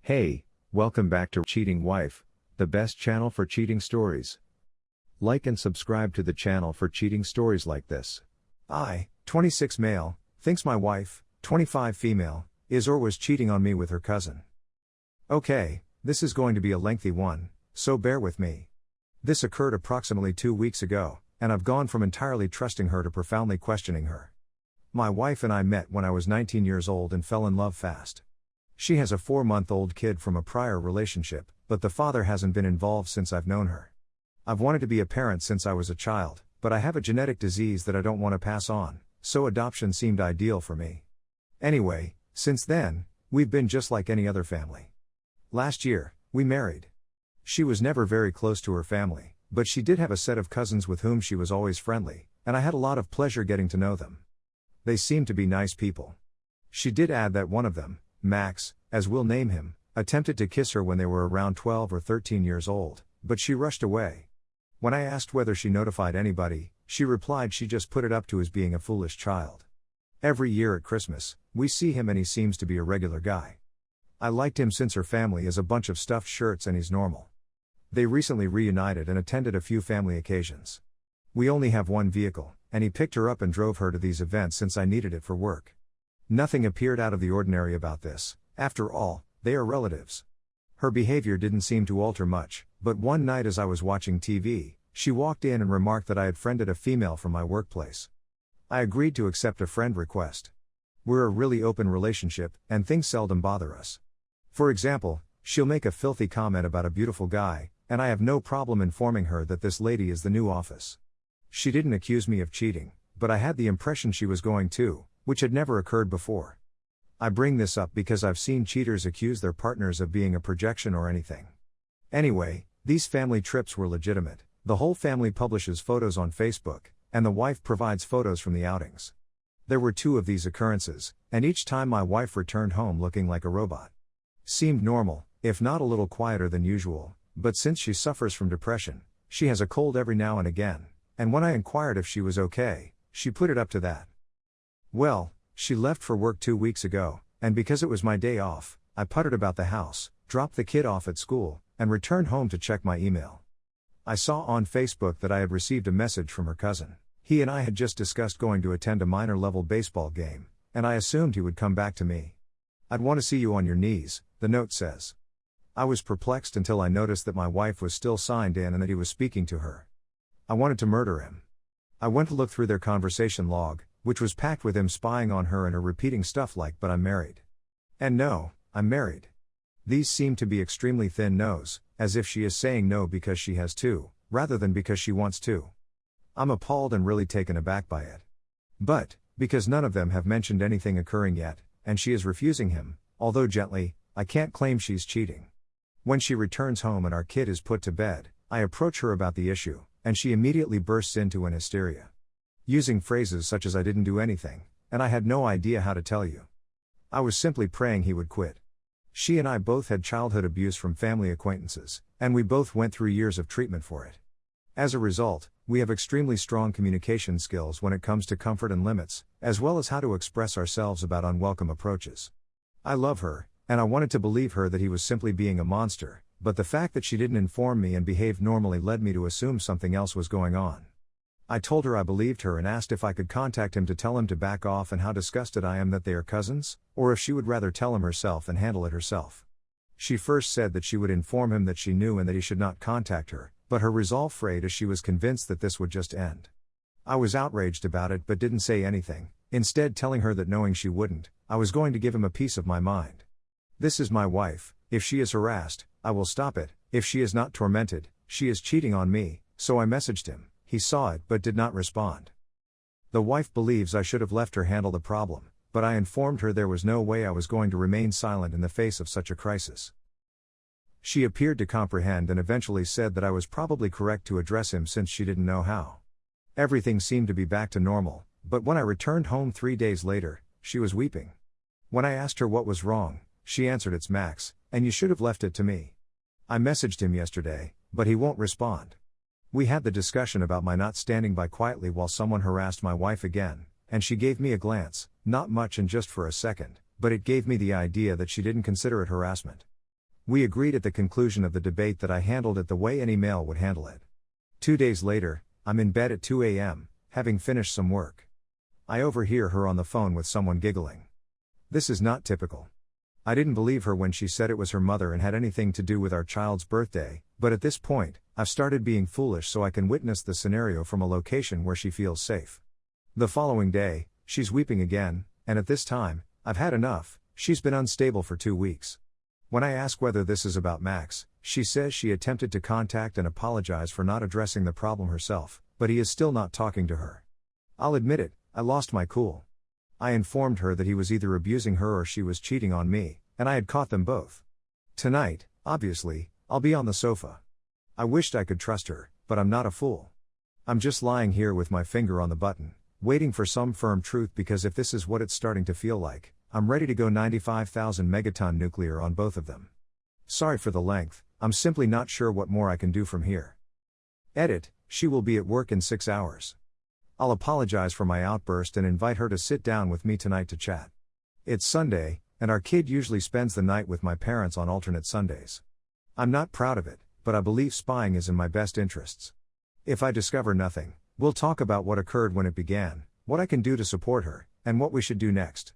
Hey, welcome back to Cheating Wife, the best channel for cheating stories. Like and subscribe to the channel for cheating stories like this. I, 26 male, thinks my wife, 25 female, is or was cheating on me with her cousin. Okay, this is going to be a lengthy one, so bear with me. This occurred approximately 2 weeks ago, and I've gone from entirely trusting her to profoundly questioning her. My wife and I met when I was 19 years old and fell in love fast. She has a 4-month-old kid from a prior relationship, but the father hasn't been involved since I've known her. I've wanted to be a parent since I was a child, but I have a genetic disease that I don't want to pass on, so adoption seemed ideal for me. Anyway, since then, we've been just like any other family. Last year, we married. She was never very close to her family, but she did have a set of cousins with whom she was always friendly, and I had a lot of pleasure getting to know them. They seemed to be nice people. She did add that one of them, Max, as we'll name him, attempted to kiss her when they were around 12 or 13 years old, but she rushed away. When I asked whether she notified anybody, she replied she just put it up to his being a foolish child. Every year at Christmas, we see him and he seems to be a regular guy. I liked him since her family is a bunch of stuffed shirts and he's normal. They recently reunited and attended a few family occasions. We only have one vehicle, and he picked her up and drove her to these events since I needed it for work. Nothing appeared out of the ordinary about this, after all, they are relatives. Her behavior didn't seem to alter much, but one night as I was watching TV, she walked in and remarked that I had friended a female from my workplace. I agreed to accept a friend request. We're a really open relationship, and things seldom bother us. For example, she'll make a filthy comment about a beautiful guy, and I have no problem informing her that this lady is the new office. She didn't accuse me of cheating, but I had the impression she was going to, which had never occurred before. I bring this up because I've seen cheaters accuse their partners of being a projection or anything. Anyway, these family trips were legitimate. The whole family publishes photos on Facebook, and the wife provides photos from the outings. There were 2 of these occurrences, and each time my wife returned home looking like a robot. Seemed normal, if not a little quieter than usual, but since she suffers from depression, she has a cold every now and again, and when I inquired if she was okay, she put it up to that. Well, she left for work 2 weeks ago, and because it was my day off, I puttered about the house, dropped the kid off at school, and returned home to check my email. I saw on Facebook that I had received a message from her cousin. He and I had just discussed going to attend a minor-level baseball game, and I assumed he would come back to me. "I'd want to see you on your knees," the note says. I was perplexed until I noticed that my wife was still signed in and that he was speaking to her. I wanted to murder him. I went to look through their conversation log, which was packed with him spying on her and her repeating stuff like, "But I'm married." And no, I'm married. These seem to be extremely thin no's, as if she is saying no because she has to, rather than because she wants to. I'm appalled and really taken aback by it. But, because none of them have mentioned anything occurring yet, and she is refusing him, although gently, I can't claim she's cheating. When she returns home and our kid is put to bed, I approach her about the issue, and she immediately bursts into an hysteria. Using phrases such as "I didn't do anything," and "I had no idea how to tell you." I was simply praying he would quit. She and I both had childhood abuse from family acquaintances, and we both went through years of treatment for it. As a result, we have extremely strong communication skills when it comes to comfort and limits, as well as how to express ourselves about unwelcome approaches. I love her, and I wanted to believe her that he was simply being a monster, but the fact that she didn't inform me and behaved normally led me to assume something else was going on. I told her I believed her and asked if I could contact him to tell him to back off and how disgusted I am that they are cousins, or if she would rather tell him herself and handle it herself. She first said that she would inform him that she knew and that he should not contact her, but her resolve frayed as she was convinced that this would just end. I was outraged about it but didn't say anything, instead telling her that knowing she wouldn't, I was going to give him a piece of my mind. This is my wife. If she is harassed, I will stop it. If she is not tormented, she is cheating on me, so I messaged him. He saw it but did not respond. The wife believes I should have left her handle the problem, but I informed her there was no way I was going to remain silent in the face of such a crisis. She appeared to comprehend and eventually said that I was probably correct to address him since she didn't know how. Everything seemed to be back to normal, but when I returned home 3 days later, she was weeping. When I asked her what was wrong, she answered, "It's Max, and you should have left it to me." I messaged him yesterday, but he won't respond. We had the discussion about my not standing by quietly while someone harassed my wife again, and she gave me a glance, not much and just for a second, but it gave me the idea that she didn't consider it harassment. We agreed at the conclusion of the debate that I handled it the way any male would handle it. 2 days later, I'm in bed at 2 a.m., having finished some work. I overhear her on the phone with someone giggling. This is not typical. I didn't believe her when she said it was her mother and had anything to do with our child's birthday, but at this point, I've started being foolish so I can witness the scenario from a location where she feels safe. The following day, she's weeping again, and at this time, I've had enough. She's been unstable for 2 weeks. When I ask whether this is about Max, she says she attempted to contact and apologize for not addressing the problem herself, but he is still not talking to her. I'll admit it, I lost my cool. I informed her that he was either abusing her or she was cheating on me, and I had caught them both. Tonight, obviously, I'll be on the sofa. I wished I could trust her, but I'm not a fool. I'm just lying here with my finger on the button, waiting for some firm truth because if this is what it's starting to feel like, I'm ready to go 95,000 megaton nuclear on both of them. Sorry for the length, I'm simply not sure what more I can do from here. Edit, she will be at work in 6 hours. I'll apologize for my outburst and invite her to sit down with me tonight to chat. It's Sunday, and our kid usually spends the night with my parents on alternate Sundays. I'm not proud of it, but I believe spying is in my best interests. If I discover nothing, we'll talk about what occurred when it began, what I can do to support her, and what we should do next.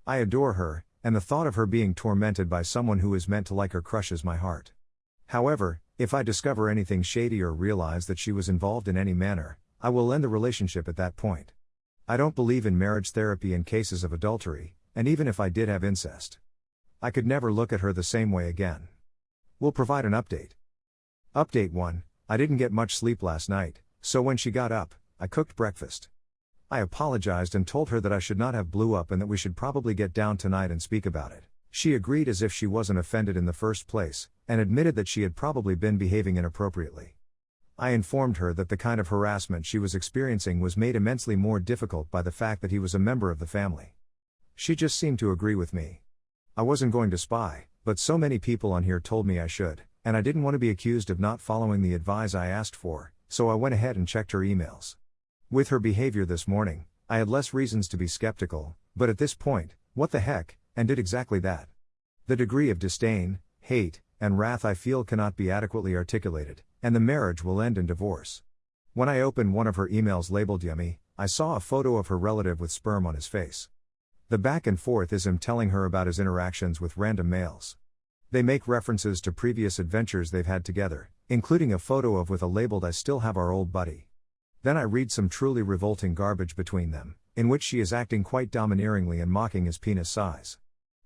I adore her, and the thought of her being tormented by someone who is meant to like her crushes my heart. However, if I discover anything shady or realize that she was involved in any manner, I will end the relationship at that point. I don't believe in marriage therapy in cases of adultery, and even if I did have incest, I could never look at her the same way again. We'll provide an update. Update 1, I didn't get much sleep last night, so when she got up, I cooked breakfast. I apologized and told her that I should not have blew up and that we should probably get down tonight and speak about it. She agreed as if she wasn't offended in the first place, and admitted that she had probably been behaving inappropriately. I informed her that the kind of harassment she was experiencing was made immensely more difficult by the fact that he was a member of the family. She just seemed to agree with me. I wasn't going to spy, but so many people on here told me I should, and I didn't want to be accused of not following the advice I asked for, so I went ahead and checked her emails. With her behavior this morning, I had less reasons to be skeptical, but at this point, what the heck, and did exactly that. The degree of disdain, hate, and wrath I feel cannot be adequately articulated, and the marriage will end in divorce. When I opened one of her emails labeled yummy, I saw a photo of her relative with sperm on his face. The back and forth is him telling her about his interactions with random males. They make references to previous adventures they've had together, including a photo of with a labeled I still have our old buddy. Then I read some truly revolting garbage between them, in which she is acting quite domineeringly and mocking his penis size.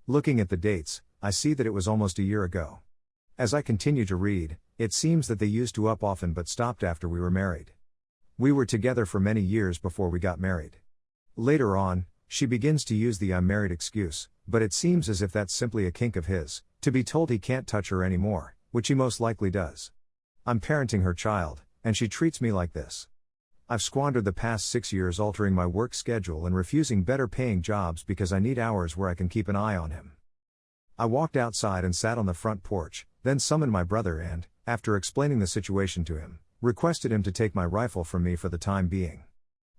Looking at the dates, I see that it was almost a year ago. As I continue to read, it seems that they used to up often but stopped after we were married. We were together for many years before we got married. Later on, she begins to use the I'm married excuse, but it seems as if that's simply a kink of his, to be told he can't touch her anymore, which he most likely does. I'm parenting her child, and she treats me like this. I've squandered the past 6 years altering my work schedule and refusing better paying jobs because I need hours where I can keep an eye on him. I walked outside and sat on the front porch, then summoned my brother and, after explaining the situation to him, requested him to take my rifle from me for the time being.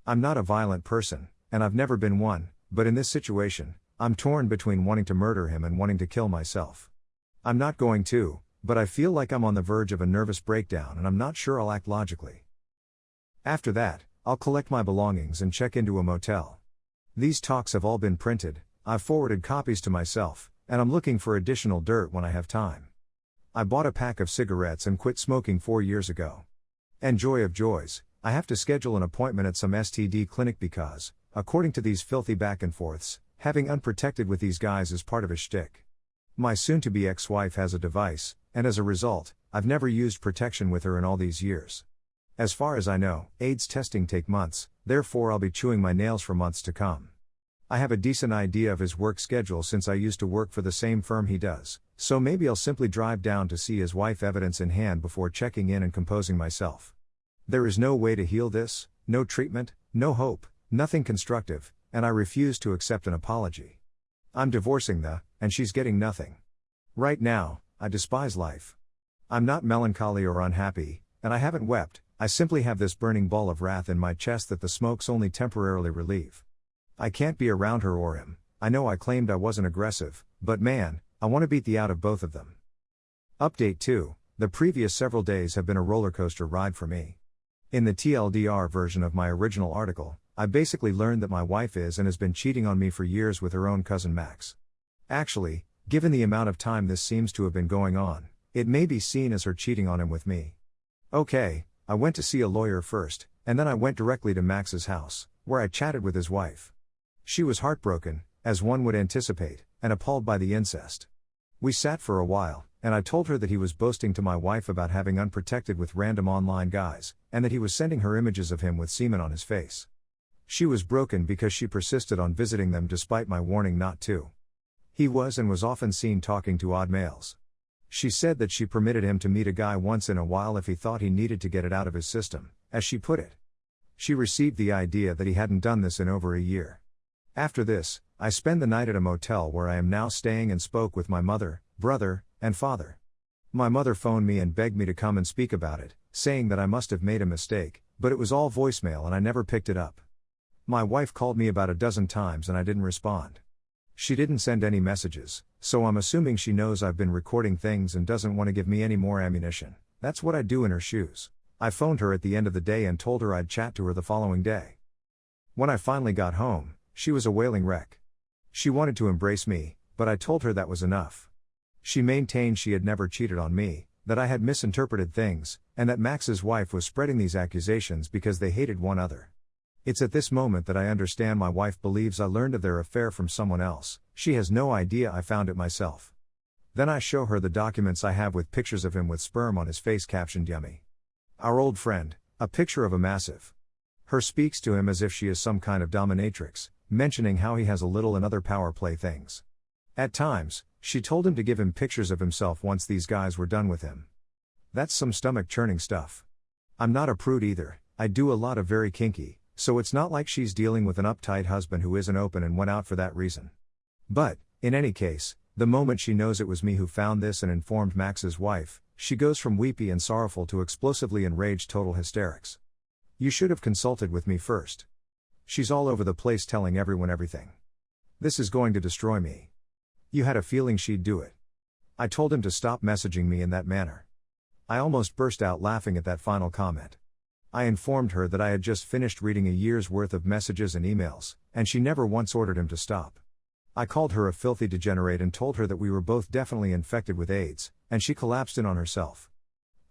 I'm not a violent person, and I've never been one, but in this situation, I'm torn between wanting to murder him and wanting to kill myself. I'm not going to, but I feel like I'm on the verge of a nervous breakdown and I'm not sure I'll act logically. After that, I'll collect my belongings and check into a motel. These talks have all been printed, I've forwarded copies to myself, and I'm looking for additional dirt when I have time. I bought a pack of cigarettes and quit smoking 4 years ago. And joy of joys, I have to schedule an appointment at some STD clinic because, according to these filthy back and forths, having unprotected with these guys is part of his shtick. My soon-to-be ex-wife has a device, and as a result, I've never used protection with her in all these years. As far as I know, AIDS testing take months, therefore I'll be chewing my nails for months to come. I have a decent idea of his work schedule since I used to work for the same firm he does, so maybe I'll simply drive down to see his wife evidence in hand before checking in and composing myself. There is no way to heal this, no treatment, no hope, nothing constructive, and I refuse to accept an apology. I'm divorcing and she's getting nothing. Right now, I despise life. I'm not melancholy or unhappy, and I haven't wept, I simply have this burning ball of wrath in my chest that the smokes only temporarily relieve. I can't be around her or him. I know I claimed I wasn't aggressive, but man, I want to beat the out of both of them. Update 2. The previous several days have been a rollercoaster ride for me. In the TLDR version of my original article, I basically learned that my wife is and has been cheating on me for years with her own cousin Max. Actually, given the amount of time this seems to have been going on, it may be seen as her cheating on him with me. Okay, I went to see a lawyer first, and then I went directly to Max's house, where I chatted with his wife. She was heartbroken, as one would anticipate, and appalled by the incest. We sat for a while, and I told her that he was boasting to my wife about having unprotected with random online guys, and that he was sending her images of him with semen on his face. She was broken because she persisted on visiting them despite my warning not to. He was and was often seen talking to odd males. She said that she permitted him to meet a guy once in a while if he thought he needed to get it out of his system, as she put it. She received the idea that he hadn't done this in over a year. After this, I spent the night at a motel where I am now staying and spoke with my mother, brother, and father. My mother phoned me and begged me to come and speak about it, saying that I must have made a mistake, but it was all voicemail and I never picked it up. My wife called me about a dozen times and I didn't respond. She didn't send any messages, so I'm assuming she knows I've been recording things and doesn't want to give me any more ammunition. That's what I'd do in her shoes. I phoned her at the end of the day and told her I'd chat to her the following day. When I finally got home, she was a wailing wreck. She wanted to embrace me, but I told her that was enough. She maintained she had never cheated on me, that I had misinterpreted things, and that Max's wife was spreading these accusations because they hated one another. It's at this moment that I understand my wife believes I learned of their affair from someone else. She has no idea I found it myself. Then I show her the documents I have with pictures of him with sperm on his face captioned yummy. Our old friend, a picture of a massive. Her speaks to him as if she is some kind of dominatrix, mentioning how he has a little and other power play things. At times, she told him to give him pictures of himself once these guys were done with him. That's some stomach churning stuff. I'm not a prude either, I do a lot of very kinky, so it's not like she's dealing with an uptight husband who isn't open and went out for that reason. But, in any case, the moment she knows it was me who found this and informed Max's wife, she goes from weepy and sorrowful to explosively enraged total hysterics. You should have consulted with me first. She's all over the place telling everyone everything. This is going to destroy me. You had a feeling she'd do it. I told him to stop messaging me in that manner. I almost burst out laughing at that final comment. I informed her that I had just finished reading a year's worth of messages and emails, and she never once ordered him to stop. I called her a filthy degenerate and told her that we were both definitely infected with AIDS, and she collapsed in on herself.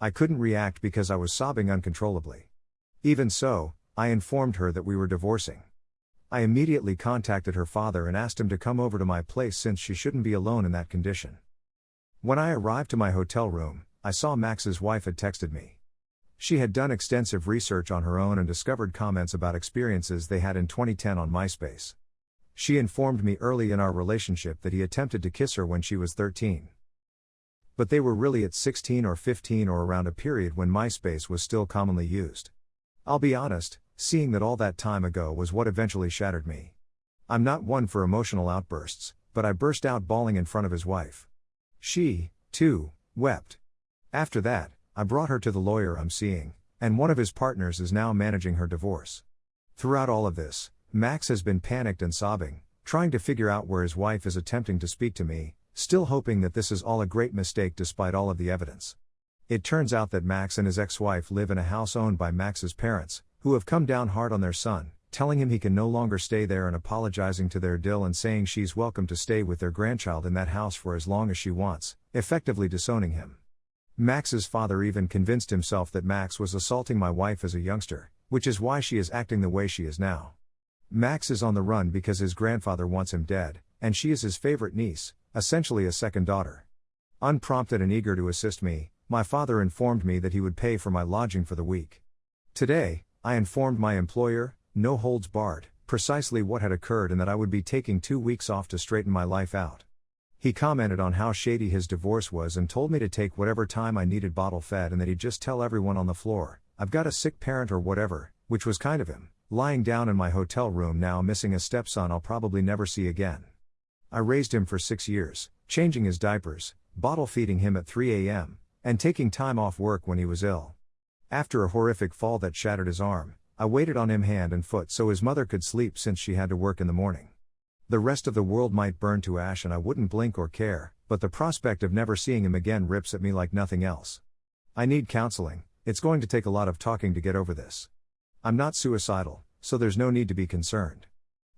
I couldn't react because I was sobbing uncontrollably. Even so, I informed her that we were divorcing. I immediately contacted her father and asked him to come over to my place since she shouldn't be alone in that condition. When I arrived to my hotel room, I saw Max's wife had texted me. She had done extensive research on her own and discovered comments about experiences they had in 2010 on MySpace. She informed me early in our relationship that he attempted to kiss her when she was 13. But they were really at 16 or 15 or around a period when MySpace was still commonly used. I'll be honest, seeing that all that time ago was what eventually shattered me. I'm not one for emotional outbursts, but I burst out bawling in front of his wife. She, too, wept. After that, I brought her to the lawyer I'm seeing, and one of his partners is now managing her divorce. Throughout all of this, Max has been panicked and sobbing, trying to figure out where his wife is attempting to speak to me, still hoping that this is all a great mistake despite all of the evidence. It turns out that Max and his ex-wife live in a house owned by Max's parents, who have come down hard on their son, telling him he can no longer stay there and apologizing to their dill and saying she's welcome to stay with their grandchild in that house for as long as she wants, effectively disowning him. Max's father even convinced himself that Max was assaulting my wife as a youngster, which is why she is acting the way she is now. Max is on the run because his grandfather wants him dead, and she is his favorite niece, essentially a second daughter. Unprompted and eager to assist me, my father informed me that he would pay for my lodging for the week. Today, I informed my employer, no holds barred, precisely what had occurred and that I would be taking 2 weeks off to straighten my life out. He commented on how shady his divorce was and told me to take whatever time I needed bottle fed and that he'd just tell everyone on the floor, I've got a sick parent or whatever, which was kind of him, lying down in my hotel room now missing a stepson I'll probably never see again. I raised him for 6 years, changing his diapers, bottle feeding him at 3 a.m., and taking time off work when he was ill. After a horrific fall that shattered his arm, I waited on him hand and foot so his mother could sleep since she had to work in the morning. The rest of the world might burn to ash and I wouldn't blink or care, but the prospect of never seeing him again rips at me like nothing else. I need counseling. It's going to take a lot of talking to get over this. I'm not suicidal, so there's no need to be concerned.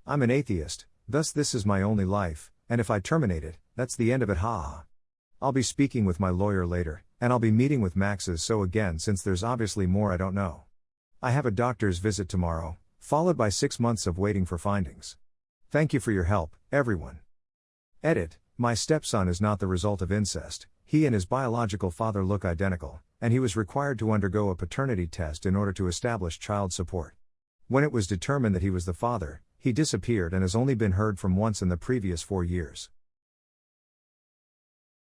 I'm an atheist, thus this is my only life, and if I terminate it, that's the end of it, haha. I'll be speaking with my lawyer later, and I'll be meeting with Max's so again since there's obviously more I don't know. I have a doctor's visit tomorrow, followed by 6 months of waiting for findings. Thank you for your help, everyone. Edit. My stepson is not the result of incest. He and his biological father look identical, and he was required to undergo a paternity test in order to establish child support. When it was determined that he was the father, he disappeared and has only been heard from once in the previous 4 years.